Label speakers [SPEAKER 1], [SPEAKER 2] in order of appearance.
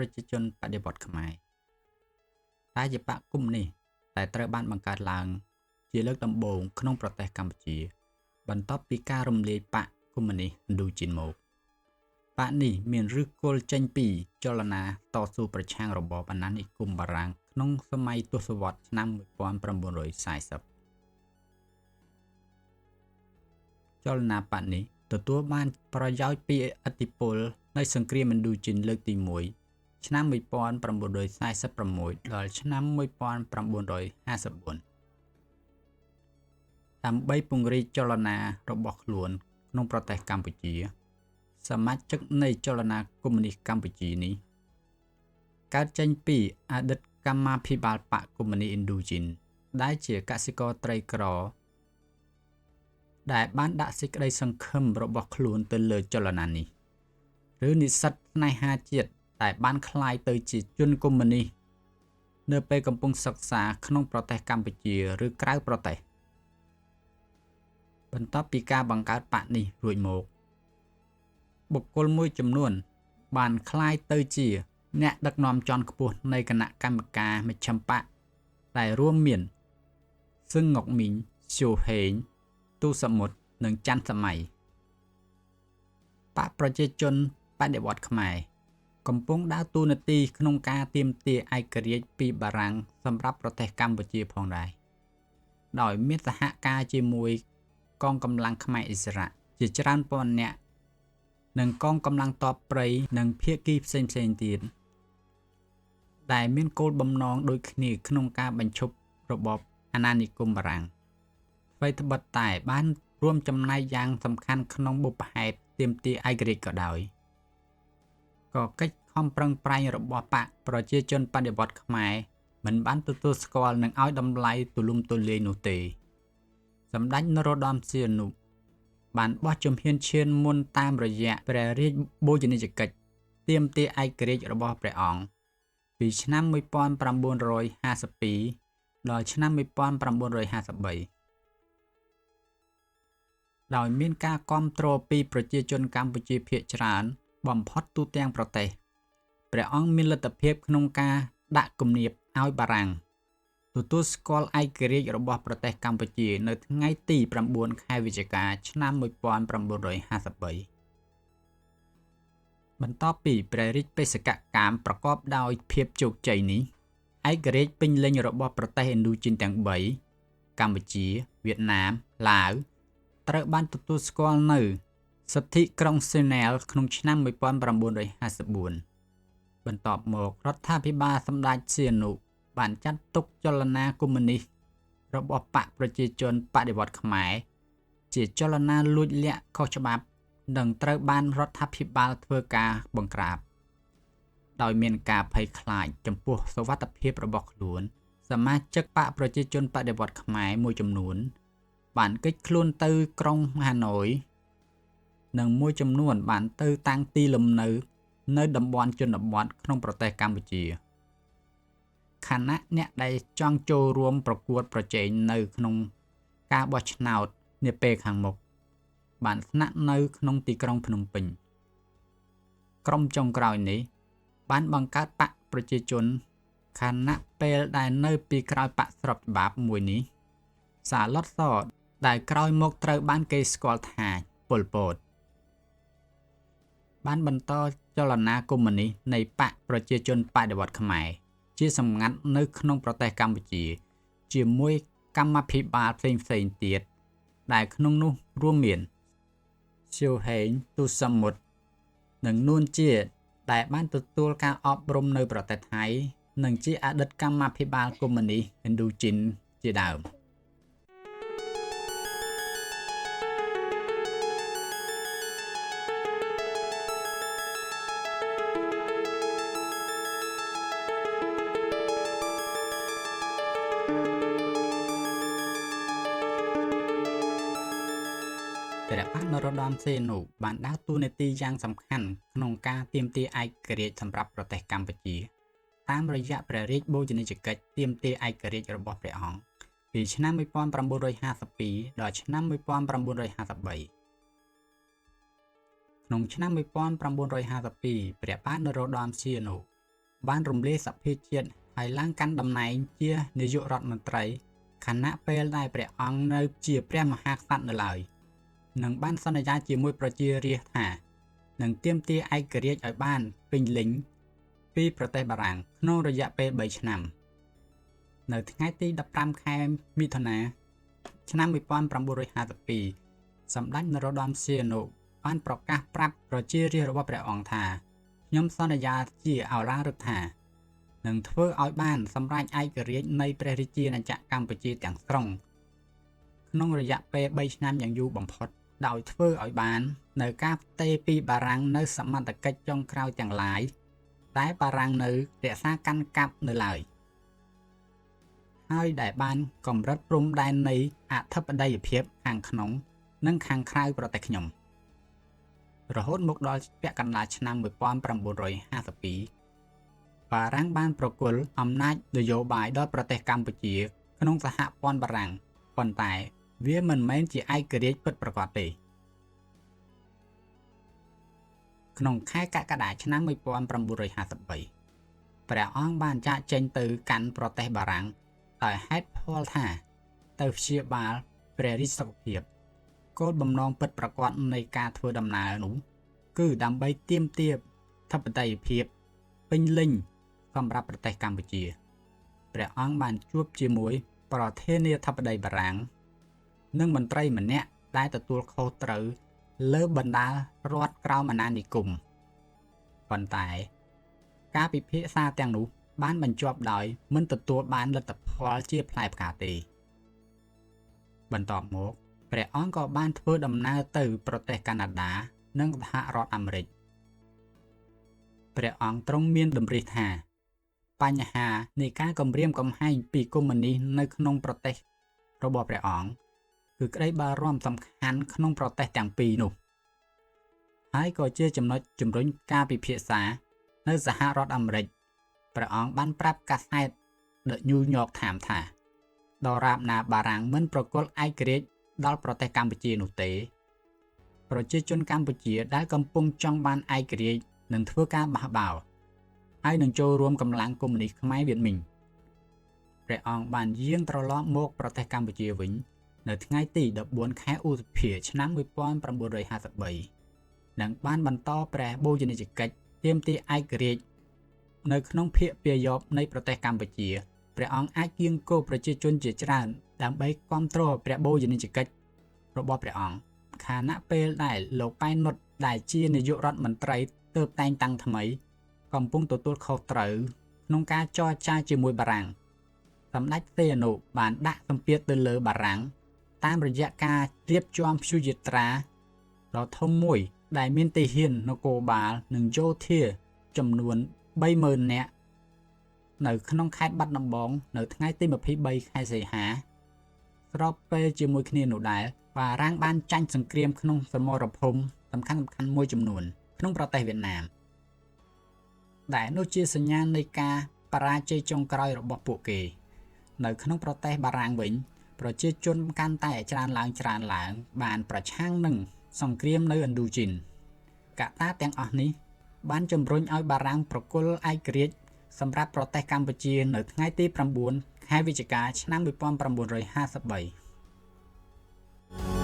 [SPEAKER 1] ប្រជាជនបដិវត្តន៍ខ្មែរតែជាបកគុំនេះតែត្រូវបានបង្កើតឡើងជាលើកដំបូងក្នុងប្រទេសកម្ពុជាបន្ទាប់ពីការរំលាយបកកុម្មុយនីសឥណ្ឌូជីនមកបកនេះមានឫសគល់ចេញពីចលនាតស៊ូប្រឆាំងរបបអាណានិគមបារាំងក្នុងសម័យទសវត្សរ៍ឆ្នាំ1940ចលនាបកនេះទទួលបានប្រយោជន៍ពីឥទ្ធិពលនៃសង្គ្រាមឥណ្ឌូជីនលើកទី1ឆ្នាំ1946ដល់ឆ្នាំ1954ដើម្បីពង្រីកចលនារបស់ខ្លួនក្នុងប្រទេសកម្ពុជាសមាជិកនៃចលនាកុម្មុយនីសកម្ពុជានេះកើតចេញពីអតីតកម្មាភិបាលបកកុម្មុយនីសឥណ្ឌូជីនដែលជាកសិករត្រីក្រដែលបានដាក់សេចក្តីសង្ឃឹមរបស់ខ្លួនទៅលើចលនានេះឬនិស្សិតស្នេហាជាតិដែលបានក្លាយទៅជាជនកុម្មុយនីសនៅពេលកំពុងសិក្សាក្នុងប្រទេសកម្ពុជាឬក្រៅប្រទេសបន្ទាប់ពីការបង្កើតបកនេះរួចមកបុគ្គលមួយចំនួនបានក្លាយទៅជាអ្នកដឹកនាំជាន់ខ្ពស់នៃគណៈកម្មការមជ្ឈិមបកដែលរួមមានសឹងងុកមីង ស៊ូហេង ទូសមុទ្រ និងច័ន្ទសម័យបកប្រជាជនបដិវត្តន៍ខ្មែរកំពុងដើរតួនាទីក្នុងការទាមទារឯករាជ្យពីបារាំងសម្រាប់ប្រទេសកម្ពុជាផងដែរដោយមានសហការជាមួយកងកម្លាំងខ្មែរឥស្សរៈជាច្រើនពាន់នាក់និងកងកម្លាំងទ័ពព្រៃនិងភាគីផ្សេងៗទៀតដែលមានគោលបំណងដូចគ្នាក្នុងការបញ្ឈប់របបអាណានិគមបារាំងអ្វីត្បិតតែបានរួមចំណែកយ៉ាងសំខាន់ក្នុងបុព្វហេតុទាមទារឯករាជ្យក៏ដោយក៏កិច្ចខំប្រឹងប្រែងរបស់បកប្រជាជនបដិវត្តន៍ខ្មែរមិនបានទទួលស្គាល់និងឲ្យតម្លៃទូលំទូលាយនោះទេសម្ដេចនរោត្តមសីហនុបានបោះជំហានឈានមុនតាមរយៈព្រះរាជបូជនីយកិច្ចទាមទារឯករាជ្យរបស់ព្រះអង្គពីឆ្នាំ1952ដល់ឆ្នាំ1953ដោយមានការគាំទ្រពីប្រជាជនកម្ពុជាភាគច្រើនបំផុតទូទាំងប្រទេសព្រះអង្គមានលទ្ធភាពក្នុងការដាក់គំនាបឲ្យបារាំងទទួលស្គាល់ឯករាជ្យរបស់ប្រទេសកម្ពុជានៅថ្ងៃទី9ខែវិច្ឆិកាឆ្នាំ1953បន្ទាប់ពីព្រះរាជបេសកកម្មប្រកបដោយភាពជោគជ័យនេះឯករាជ្យពេញលេញរបស់ប្រទេសឥណ្ឌូជីនទាំង3កម្ពុជាវៀតណាមឡាវត្រូវបានទទួលស្គាល់នៅសិទ្ធិក្រុងសេណែលក្នុងឆ្នាំ1954បន្ទាប់មករដ្ឋាភិបាលសម្ដេចសីហនុបានចាត់ទុកចលនាកុម្មុយនីសរបស់បកប្រជាជនបដិវត្តន៍ខ្មែរជាចលនាលួចលាក់ខុសច្បាប់និងត្រូវបានរដ្ឋាភិបាលធ្វើការបង្ក្រាបដោយមានការភ័យខ្លាចចំពោះសុវត្ថិភាពរបស់ខ្លួនសមាជិកបកប្រជាជនបដិវត្តន៍ខ្មែរមួយចំនួនបានគេចខ្លួនទៅក្រុងហាណូយនិងមួយចំនួនបានទៅតាំងទីលំនៅនៅតំបន់ជនបទក្នុងប្រទេសកម្ពុជាខណៈអ្នកដែលចង់ចូលរួមប្រកួតប្រជែងនៅក្នុងការបោះឆ្នោតនាពេលខាងមុខបានស្នាក់នៅក្នុងទីក្រុងភ្នំពេញក្រុមចុងក្រោយនេះបានបង្កើតបកប្រជាជនខណៈពេលដែលនៅពីក្រោយបកស្របច្បាប់មួយនេះសាឡុតសដែលក្រោយមកត្រូវបានគេស្គាល់ថាប៉ុលពតបានបន្តចលនាកុម្មុយនីសនៃបកប្រជាជនបដិវត្តន៍ខ្មែរជាសម្ងាត់នៅក្នុងប្រទេសកម្ពុជាជាមួយកម្មាភិបាលផ្សេងៗទៀតដែលក្នុងនោះរួមមានស៊ូហេង ទូសមុទ្រ និងនួនជាដែលបានទទួលការអប់រំនៅប្រទេសថៃនិងជាអតីតកម្មាភិបាលកុម្មុយនីសឥណ្ឌូជីនជាដើមព្រះបាទនរោត្តមសីហនុបានដើរតួនាទីយ៉ាងសំខាន់ក្នុងការទាមទារឯករាជ្យសម្រាប់ប្រទេសកម្ពុជាតាមរយៈព្រះរាជបូជនីយកិច្ចទាមទារឯករាជ្យរបស់ព្រះអង្គពីឆ្នាំ1952ដល់ឆ្នាំ1953ក្នុងឆ្នាំ1952ព្រះបាទនរោត្តមសីហនុ បានរំលាយសភាជាតិហើយឡើងកាន់តំណែងជានាយករដ្ឋមន្ត្រីខណៈពេលដែលព្រះអង្គនៅជាព្រះមហាក្សត្រនៅឡើយនិងបានសន្យាជាមួយប្រជារាស្ត្រថានឹងទាមទារឯករាជ្យឲ្យបានពេញលេញពីប្រទេសបារាំងក្នុងរយៈពេល3ឆ្នាំនៅថ្ងៃទី15ខែមិថុនាឆ្នាំ1952សម្ដេចនរោត្តមសីហនុបានប្រកាសប្រាប់ប្រជារាស្ត្ររបស់ព្រះអង្គថាខ្ញុំសន្យាជាឱឡារិកថានឹងធ្វើឲ្យបានសម្រេចឯករាជ្យនៃព្រះរាជាណាចក្រកម្ពុជាទាំងស្រុងក្នុងរយៈពេល3ឆ្នាំយ៉ាងយូរបំផុតដោយធ្វើឲ្យបាននៅការផ្ទេរពីបារាំងនៅសមត្ថកិច្ចចុងក្រោយទាំងឡាយតែបារាំងនៅរក្សាកាន់កាប់នៅឡើយហើយដែលបានកម្រិតព្រំដែននៃអធិបតេយ្យភាពខាងក្នុងនិងខាងក្រៅប្រទេសខ្ញុំរហូតមកដល់ពាក់កណ្ដាលឆ្នាំ1952បារាំងបានប្រគល់អំណាចនយោបាយដល់ប្រទេសកម្ពុជាក្នុងសហព័ន្ធបារាំងប៉ុន្តែវាមិនមែនជាឯករាជ្យពិតប្រាកដទេក្នុងខែកក្កដាឆ្នាំ1953ព្រះអង្គបានចាកចេញទៅកាន់ប្រទេសបារាំងដោយហេតុផលថាទៅព្យាបាលព្រះរាជសុខភាពគោលបំណងពិតប្រាកដនៃការធ្វើដំណើរនោះគឺដើម្បីទាមទារធិបតេយ្យភាពពេញលេញសម្រាប់ប្រទេសកម្ពុជាព្រះអង្គបានជួបជាមួយប្រធានាធិបតីបារាំងនិងមន្ត្រីម្នាក់ដែលទទួលខុសត្រូវលើបណ្ដារដ្ឋក្រោមអាណានិគមប៉ុន្តែការពិភាក្សាទាំងនោះបានបញ្ចប់ដោយមិនទទួលបានលទ្ធផលជាផ្លែផ្កាទេបន្ទាប់មកព្រះអង្គក៏បានធ្វើដំណើរទៅប្រទេសកាណាដានិងសហរដ្ឋអាមេរិកព្រះអង្គទ្រង់មានតម្រិះថាបញ្ហានៃការគំរាមកំហែងពីកុម្មុយនីសនៅក្នុងប្រទេសរបស់ព្រះអង្គគឺក្តីបារម្ភសំខាន់ក្នុងប្រទេសទាំងពីរនោះហើយក៏ជាចំណុចជំរុញការពិភាក្សានៅសហរដ្ឋអាមេរិកព្រះអង្គបានប្រាប់កាសែត The New York Times ថាដរាបណាបារាំងមិនប្រគល់ឯករាជ្យដល់ប្រទេសកម្ពុជានោះទេប្រជាជនកម្ពុជាដែលកំពុងចង់បានឯករាជ្យនឹងធ្វើការបះបោរហើយនឹងចូលរួមកម្លាំងកុម្មុយនីសខ្មែរវៀតមីងព្រះអង្គបានយាងត្រឡប់មកប្រទេសកម្ពុជាវិញនៅថ្ងៃទី14ខែឧសភាឆ្នាំ1953និងបានបន្តព្រះបូជនីយកិច្ចទាមទារឯករាជ្យនៅក្នុងភាគពាយព្យនៃប្រទេសកម្ពុជាព្រះអង្គអាចគៀងគរប្រជាជនជាច្រើនដើម្បីគាំទ្រព្រះបូជនីយកិច្ចរបស់ព្រះអង្គខណៈពេលដែលលោកប៉ែននុតដែលជានាយករដ្ឋមន្ត្រីទើបតែងតាំងថ្មីកំពុងទទួលខុសត្រូវក្នុងការចរចាជាមួយបារាំងសម្ដេចសីហនុបានដាក់សម្ពាធទៅលើបារាំងតាមរយៈការរៀបចំព្យុយាត្រាដ៏ធំមួយដែលមានទាហាននគរបាលនិងយោធាចំនួន 30,000 នាក់នៅក្នុងខេត្តបាត់ដំបងនៅថ្ងៃទី23ខែសីហាស្របពេលជាមួយគ្នានោះដែរបារាំងបានចាញ់សង្គ្រាមក្នុងសមរភូមិសំខាន់ៗមួយចំនួនក្នុងប្រទេសវៀតណាមដែលនោះជាសញ្ញានៃការបរាជ័យចុងក្រោយរបស់ពួកគេនៅក្នុងប្រទេសបារាំងវិញប្រជាជនកាន់តែច្រើនឡើងបានប្រឆាំងនឹងសង្គ្រាមនៅឥណ្ឌូជីនកត្តាទាំងអស់នេះបានជំរុញឲ្យបារាំងប្រគល់ឯករាជ្យសម្រាប់ប្រទេសកម្ពុជានៅថ្ងៃទី9ខែវិច្ឆិកាឆ្នាំ1953